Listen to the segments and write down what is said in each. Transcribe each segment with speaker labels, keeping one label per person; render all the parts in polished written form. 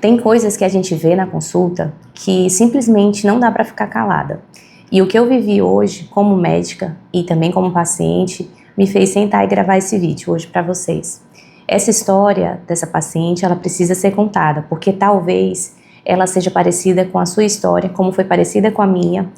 Speaker 1: Tem coisas que a gente vê na consulta que simplesmente não dá para ficar calada. E o que eu vivi hoje como médica e também como paciente me fez sentar e gravar esse vídeo hoje para vocês. Essa história dessa paciente, ela precisa ser contada, porque talvez ela seja parecida com a sua história, como foi parecida com a minha,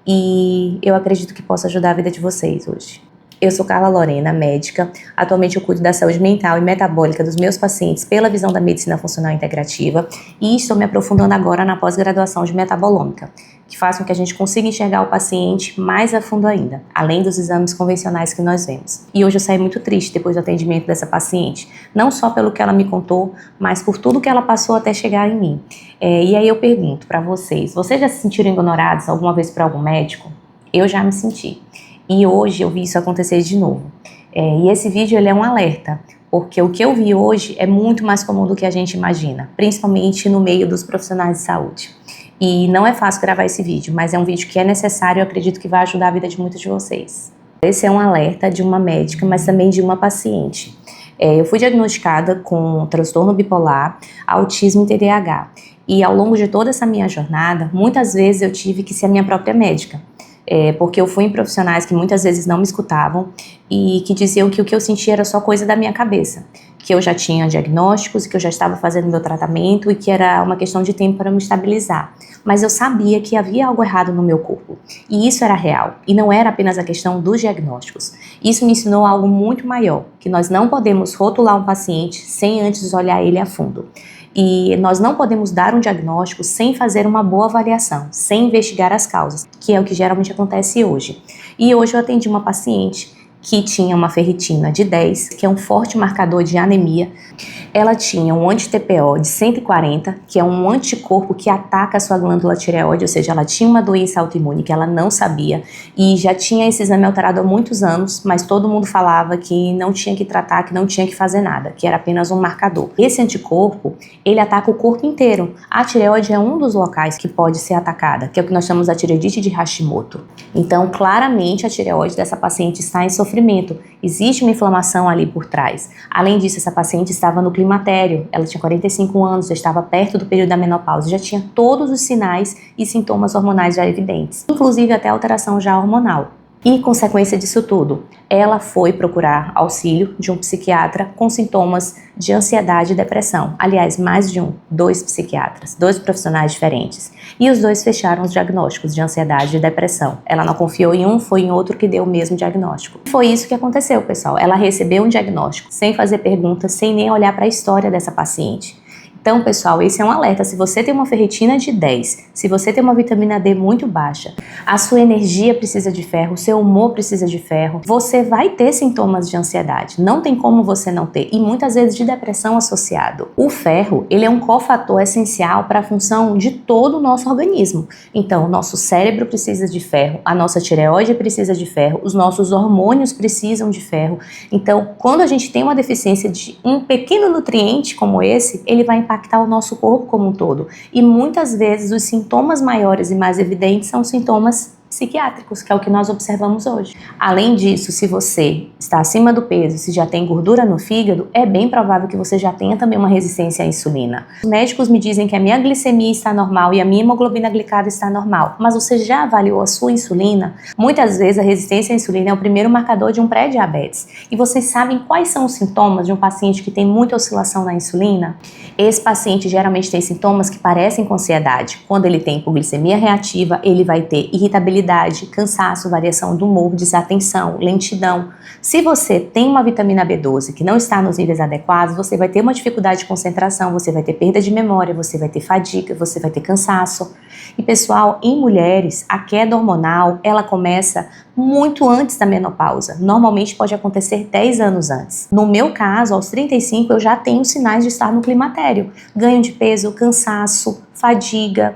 Speaker 1: e eu acredito que possa ajudar a vida de vocês hoje. Eu sou Carla Lorena, médica. Atualmente eu cuido da saúde mental e metabólica dos meus pacientes pela visão da medicina funcional integrativa e estou me aprofundando agora na pós-graduação de metabolômica, que faz com que a gente consiga enxergar o paciente mais a fundo ainda, além dos exames convencionais que nós vemos. E hoje eu saí muito triste depois do atendimento dessa paciente, não só pelo que ela me contou, mas por tudo que ela passou até chegar em mim. E aí eu pergunto para vocês já se sentiram ignorados alguma vez por algum médico? Eu já me senti. E hoje eu vi isso acontecer de novo. E esse vídeo ele é um alerta, porque o que eu vi hoje é muito mais comum do que a gente imagina, principalmente no meio dos profissionais de saúde. E não é fácil gravar esse vídeo, mas é um vídeo que é necessário e eu acredito que vai ajudar a vida de muitos de vocês. Esse é um alerta de uma médica, mas também de uma paciente. Eu fui diagnosticada com transtorno bipolar, autismo e TDAH. E ao longo de toda essa minha jornada, muitas vezes eu tive que ser a minha própria médica. Porque eu fui em profissionais que muitas vezes não me escutavam e que diziam que o que eu sentia era só coisa da minha cabeça, que eu já tinha diagnósticos, que eu já estava fazendo meu tratamento e que era uma questão de tempo para me estabilizar. Mas eu sabia que havia algo errado no meu corpo e isso era real e não era apenas a questão dos diagnósticos. Isso me ensinou algo muito maior, que nós não podemos rotular um paciente sem antes olhar ele a fundo. E nós não podemos dar um diagnóstico sem fazer uma boa avaliação, sem investigar as causas, que é o que geralmente acontece hoje. E hoje eu atendi uma paciente que tinha uma ferritina de 10, que é um forte marcador de anemia. Ela tinha um anti-TPO de 140, que é um anticorpo que ataca a sua glândula tireoide, ou seja, ela tinha uma doença autoimune que ela não sabia e já tinha esse exame alterado há muitos anos, mas todo mundo falava que não tinha que tratar, que não tinha que fazer nada, que era apenas um marcador. Esse anticorpo, ele ataca o corpo inteiro. A tireoide é um dos locais que pode ser atacada, que é o que nós chamamos de tireoidite de Hashimoto. Então, claramente, a tireoide dessa paciente está em sofrimento. Existe uma inflamação ali por trás. Além disso, essa paciente estava no climatério, ela tinha 45 anos, já estava perto do período da menopausa, já tinha todos os sinais e sintomas hormonais já evidentes, inclusive até alteração já hormonal. E, consequência disso tudo, ela foi procurar auxílio de um psiquiatra com sintomas de ansiedade e depressão. Aliás, mais de dois psiquiatras, dois profissionais diferentes. E os dois fecharam os diagnósticos de ansiedade e depressão. Ela não confiou em um, foi em outro que deu o mesmo diagnóstico. Foi isso que aconteceu, pessoal. Ela recebeu um diagnóstico sem fazer perguntas, sem nem olhar para a história dessa paciente. Então, pessoal, esse é um alerta. Se você tem uma ferritina de 10, se você tem uma vitamina D muito baixa, a sua energia precisa de ferro, o seu humor precisa de ferro, você vai ter sintomas de ansiedade. Não tem como você não ter. E muitas vezes de depressão associado. O ferro, ele é um cofator essencial para a função de todo o nosso organismo. Então, o nosso cérebro precisa de ferro, a nossa tireoide precisa de ferro, os nossos hormônios precisam de ferro. Então, quando a gente tem uma deficiência de um pequeno nutriente como esse, ele vai impactar o nosso corpo como um todo. E muitas vezes os sintomas maiores e mais evidentes são sintomas psiquiátricos, que é o que nós observamos hoje. Além disso, se você está acima do peso, se já tem gordura no fígado, é bem provável que você já tenha também uma resistência à insulina. Os médicos me dizem que a minha glicemia está normal e a minha hemoglobina glicada está normal, mas você já avaliou a sua insulina? Muitas vezes a resistência à insulina é o primeiro marcador de um pré-diabetes. E vocês sabem quais são os sintomas de um paciente que tem muita oscilação na insulina? Esse paciente geralmente tem sintomas que parecem com ansiedade. Quando ele tem hipoglicemia reativa, ele vai ter irritabilidade, cansaço, variação do humor, desatenção, lentidão. Se você tem uma vitamina B12 que não está nos níveis adequados, você vai ter uma dificuldade de concentração, você vai ter perda de memória, você vai ter fadiga, você vai ter cansaço. E pessoal, em mulheres, a queda hormonal, ela começa muito antes da menopausa. Normalmente pode acontecer 10 anos antes. No meu caso, aos 35, eu já tenho sinais de estar no climatério. Ganho de peso, cansaço, fadiga.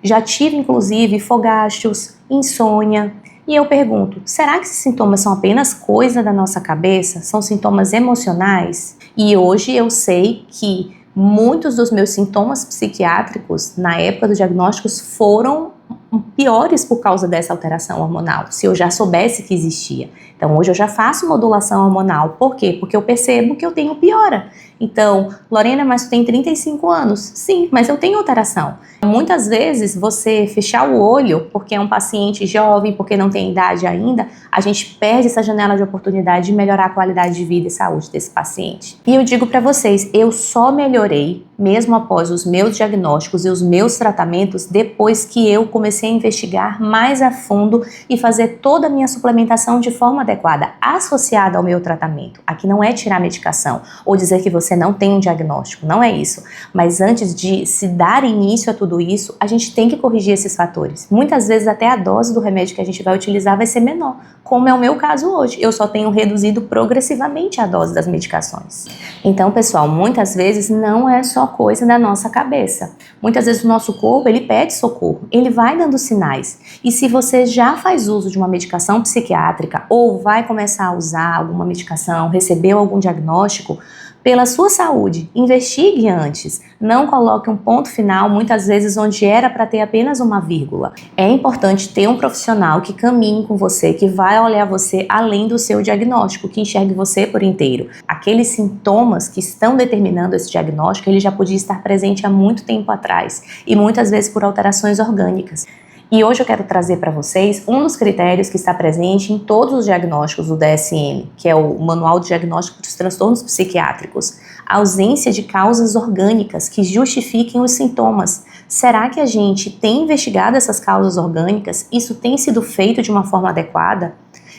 Speaker 1: Já tive, inclusive, fogachos, insônia. E eu pergunto, será que esses sintomas são apenas coisa da nossa cabeça? São sintomas emocionais? E hoje eu sei que muitos dos meus sintomas psiquiátricos, na época dos diagnósticos, foram piores por causa dessa alteração hormonal, se eu já soubesse que existia. Então hoje eu já faço modulação hormonal. Por quê? Porque eu percebo que eu tenho piora. Então, Lorena, mas tu tem 35 anos. Sim, mas eu tenho alteração. Muitas vezes você fechar o olho porque é um paciente jovem, porque não tem idade ainda, a gente perde essa janela de oportunidade de melhorar a qualidade de vida e saúde desse paciente. E eu digo para vocês, eu só melhorei mesmo após os meus diagnósticos e os meus tratamentos depois que eu comecei a investigar mais a fundo e fazer toda a minha suplementação de forma adequada, associada ao meu tratamento. Aqui não é tirar medicação ou dizer que você não tem um diagnóstico, não é isso. Mas antes de se dar início a tudo isso, a gente tem que corrigir esses fatores. Muitas vezes até a dose do remédio que a gente vai utilizar vai ser menor, como é o meu caso hoje. Eu só tenho reduzido progressivamente a dose das medicações. Então, pessoal, muitas vezes não é só coisa da nossa cabeça. Muitas vezes o nosso corpo, ele pede socorro, ele vai dando sinais. E se você já faz uso de uma medicação psiquiátrica ou vai começar a usar alguma medicação, recebeu algum diagnóstico, pela sua saúde, investigue antes. Não coloque um ponto final, muitas vezes, onde era para ter apenas uma vírgula. É importante ter um profissional que caminhe com você, que vai olhar você além do seu diagnóstico, que enxergue você por inteiro. Aqueles sintomas que estão determinando esse diagnóstico, ele já podia estar presente há muito tempo atrás, e muitas vezes por alterações orgânicas. E hoje eu quero trazer para vocês um dos critérios que está presente em todos os diagnósticos do DSM, que é o Manual de Diagnóstico dos Transtornos Psiquiátricos, a ausência de causas orgânicas que justifiquem os sintomas. Será que a gente tem investigado essas causas orgânicas? Isso tem sido feito de uma forma adequada?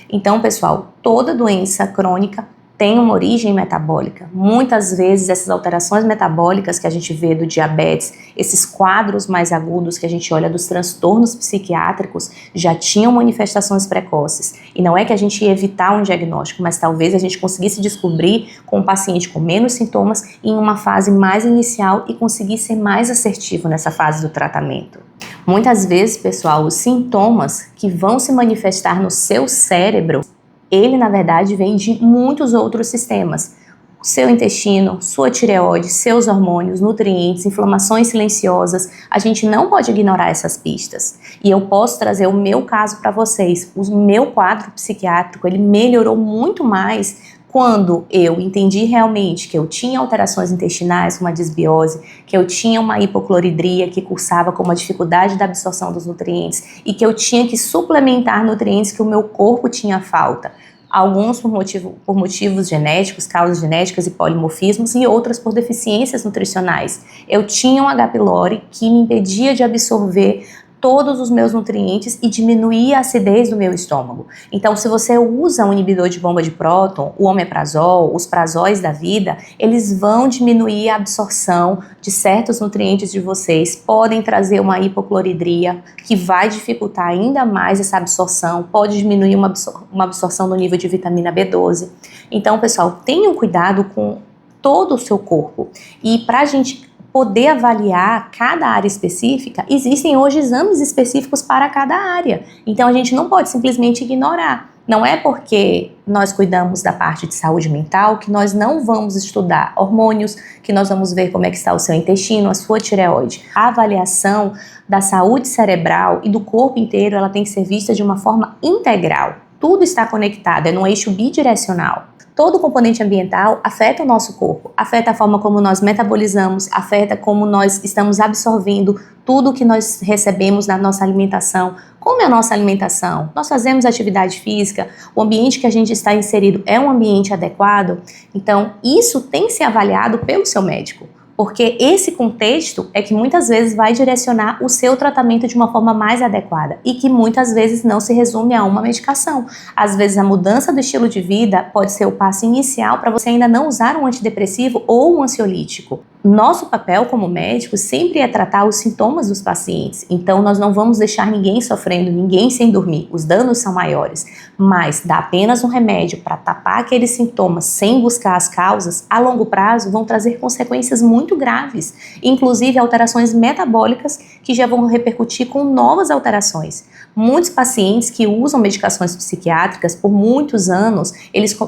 Speaker 1: Então, pessoal, toda doença crônica tem uma origem metabólica. Muitas vezes essas alterações metabólicas que a gente vê do diabetes, esses quadros mais agudos que a gente olha dos transtornos psiquiátricos, já tinham manifestações precoces. E não é que a gente ia evitar um diagnóstico, mas talvez a gente conseguisse descobrir com um paciente com menos sintomas em uma fase mais inicial e conseguir ser mais assertivo nessa fase do tratamento. Muitas vezes, pessoal, os sintomas que vão se manifestar no seu cérebro, ele, na verdade, vem de muitos outros sistemas. Seu intestino, sua tireoide, seus hormônios, nutrientes, inflamações silenciosas. A gente não pode ignorar essas pistas. E eu posso trazer o meu caso para vocês. O meu quadro psiquiátrico, ele melhorou muito mais quando eu entendi realmente que eu tinha alterações intestinais, uma disbiose, que eu tinha uma hipocloridria que cursava com uma dificuldade da absorção dos nutrientes e que eu tinha que suplementar nutrientes que o meu corpo tinha falta. Alguns por motivos genéticos, causas genéticas e polimorfismos, e outras por deficiências nutricionais. Eu tinha um H. pylori que me impedia de absorver todos os meus nutrientes e diminuir a acidez do meu estômago. Então, se você usa um inibidor de bomba de próton, o omeprazol, os prazóis da vida, eles vão diminuir a absorção de certos nutrientes de vocês, podem trazer uma hipocloridria que vai dificultar ainda mais essa absorção, pode diminuir uma absorção do nível de vitamina B12. Então, pessoal, tenham cuidado com todo o seu corpo. E para a gente poder avaliar cada área específica, existem hoje exames específicos para cada área. Então a gente não pode simplesmente ignorar. Não é porque nós cuidamos da parte de saúde mental que nós não vamos estudar hormônios, que nós vamos ver como é que está o seu intestino, a sua tireoide. A avaliação da saúde cerebral e do corpo inteiro, ela tem que ser vista de uma forma integral. Tudo está conectado, é num eixo bidirecional. Todo componente ambiental afeta o nosso corpo, afeta a forma como nós metabolizamos, afeta como nós estamos absorvendo tudo que nós recebemos na nossa alimentação. Como é a nossa alimentação? Nós fazemos atividade física? O ambiente que a gente está inserido é um ambiente adequado? Então, isso tem que ser avaliado pelo seu médico. Porque esse contexto é que muitas vezes vai direcionar o seu tratamento de uma forma mais adequada e que muitas vezes não se resume a uma medicação. Às vezes a mudança do estilo de vida pode ser o passo inicial para você ainda não usar um antidepressivo ou um ansiolítico. Nosso papel como médico sempre é tratar os sintomas dos pacientes, então nós não vamos deixar ninguém sofrendo, ninguém sem dormir, os danos são maiores, mas dar apenas um remédio para tapar aqueles sintomas sem buscar as causas, a longo prazo vão trazer consequências muito graves, inclusive alterações metabólicas que já vão repercutir com novas alterações. Muitos pacientes que usam medicações psiquiátricas por muitos anos,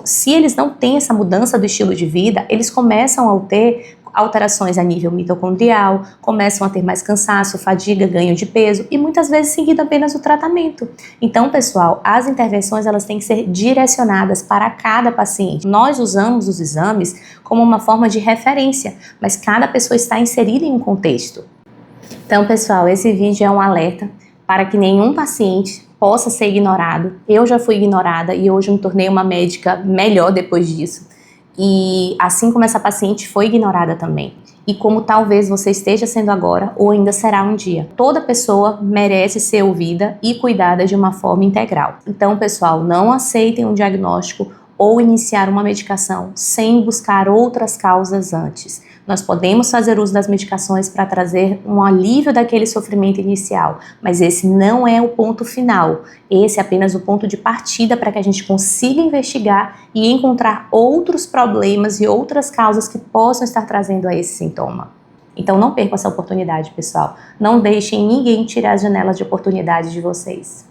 Speaker 1: se eles não têm essa mudança do estilo de vida, eles começam a ter alterações a nível mitocondrial, começam a ter mais cansaço, fadiga, ganho de peso e muitas vezes seguindo apenas o tratamento. Então, pessoal, as intervenções elas têm que ser direcionadas para cada paciente. Nós usamos os exames como uma forma de referência, mas cada pessoa está inserida em um contexto. Então, pessoal, esse vídeo é um alerta para que nenhum paciente possa ser ignorado. Eu já fui ignorada e hoje me tornei uma médica melhor depois disso. E assim como essa paciente foi ignorada também. E como talvez você esteja sendo agora ou ainda será um dia. Toda pessoa merece ser ouvida e cuidada de uma forma integral. Então, pessoal, não aceitem um diagnóstico ou iniciar uma medicação sem buscar outras causas antes. Nós podemos fazer uso das medicações para trazer um alívio daquele sofrimento inicial, mas esse não é o ponto final. Esse é apenas o ponto de partida para que a gente consiga investigar e encontrar outros problemas e outras causas que possam estar trazendo a esse sintoma. Então não percam essa oportunidade, pessoal. Não deixem ninguém tirar as janelas de oportunidade de vocês.